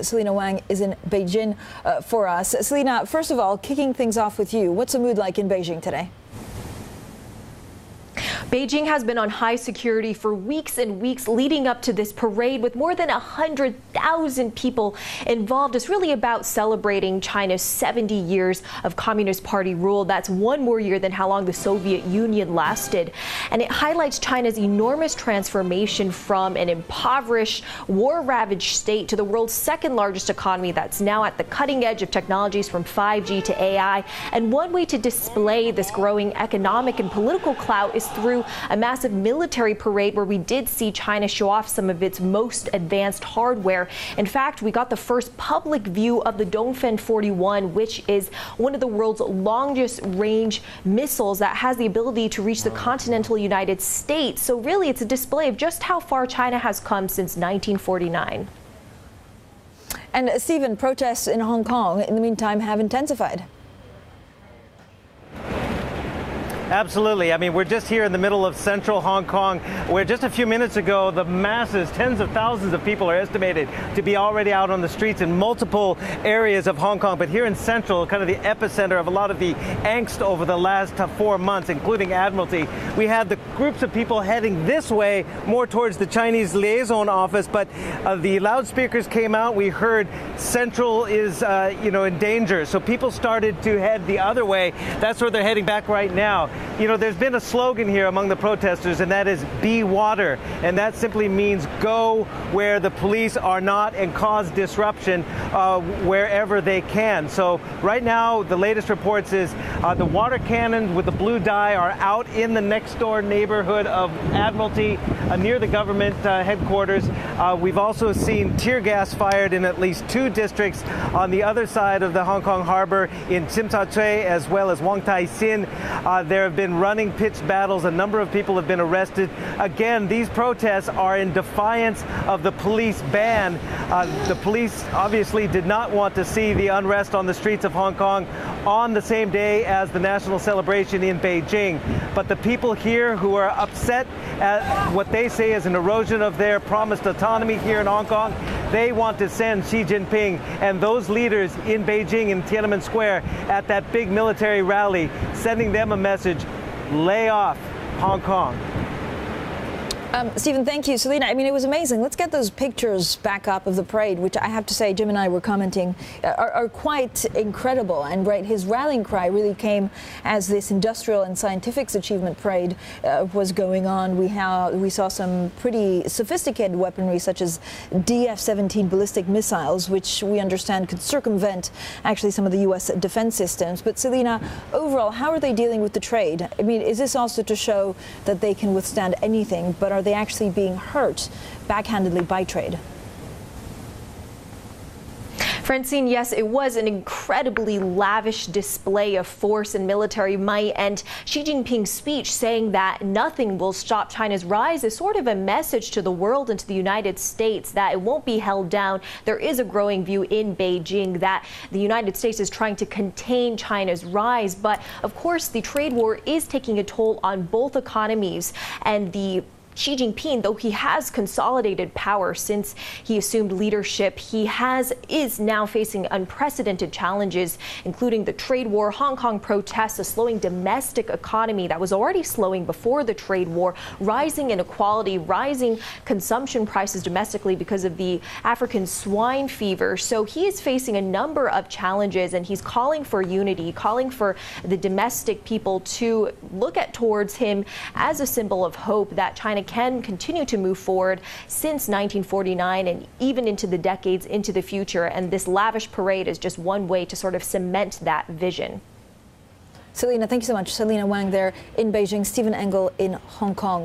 Selena Wang is in Beijing for us. Selena, first of all, kicking things off with you, what's the mood like in Beijing today? Beijing has been on high security for weeks and weeks leading up to this parade with more than 100,000 people involved. It's really about celebrating China's 70 years of Communist Party rule. That's one more year than how long the Soviet Union lasted. And it highlights China's enormous transformation from an impoverished, war-ravaged state to the world's second largest economy that's now at the cutting edge of technologies from 5G to AI. And one way to display this growing economic and political clout is through a massive military parade where we did see China show off some of its most advanced hardware. In fact, we got the first public view of the Dongfeng 41, which is one of the world's longest range missiles that has the ability to reach the continental United States. So really, it's a display of just how far China has come since 1949. And Stephen, protests in Hong Kong in the meantime have intensified. Absolutely. I mean, we're just here in the middle of central Hong Kong, where just a few minutes ago, the masses, tens of thousands of people are estimated to be already out on the streets in multiple areas of Hong Kong. But here in central, kind of the epicenter of a lot of the angst over the last 4 months, including Admiralty, we had the groups of people heading this way, more towards the Chinese liaison office. But the loudspeakers came out. We heard central is, in danger. So people started to head the other way. That's where they're heading back right now. You know, there's been a slogan here among the protesters, and that is "Be water," and that simply means go where the police are not and cause disruption wherever they can. So right now, the latest reports is the water cannons with the blue dye are out in the next door neighborhood of Admiralty near the government headquarters. We've also seen tear gas fired in at least 2 districts on the other side of the Hong Kong harbor in Tsim Sha Tsui as well as Wong Tai Sin. There have been running pitched battles. A number of people have been arrested. Again, these protests are in defiance of the police ban. The police obviously did not want to see the unrest on the streets of Hong Kong on the same day as the national celebration in Beijing. But the people here who are upset at what they say is an erosion of their promised autonomy here in Hong Kong, they want to send Xi Jinping and those leaders in Beijing in Tiananmen Square at that big military rally, sending them a message: lay off Hong Kong. Stephen, thank you. Selena, I mean, it was amazing. Let's get those pictures back up of the parade, which I have to say, Jim and I were commenting, are quite incredible. And right, his rallying cry really came as this industrial and scientific achievement parade was going on. We saw some pretty sophisticated weaponry, such as DF-17 ballistic missiles, which we understand could circumvent actually some of the U.S. defense systems. But Selena, overall, how are they dealing with the trade? I mean, is this also to show that they can withstand anything, but are they actually being hurt backhandedly by trade? Francine, yes, it was an incredibly lavish display of force and military might, and Xi Jinping's speech saying that nothing will stop China's rise is sort of a message to the world and to the United States that it won't be held down. There is a growing view in Beijing that the United States is trying to contain China's rise, but of course the trade war is taking a toll on both economies, and Xi Jinping, though he has consolidated power since he assumed leadership, is now facing unprecedented challenges, including the trade war, Hong Kong protests, a slowing domestic economy that was already slowing before the trade war, rising inequality, rising consumption prices domestically because of the African swine fever. So he is facing a number of challenges, and he's calling for unity, calling for the domestic people to look towards him as a symbol of hope that China can continue to move forward since 1949 and even into the decades into the future. And this lavish parade is just one way to sort of cement that vision. Selena, thank you so much. Selena Wang there in Beijing, Stephen Engel in Hong Kong.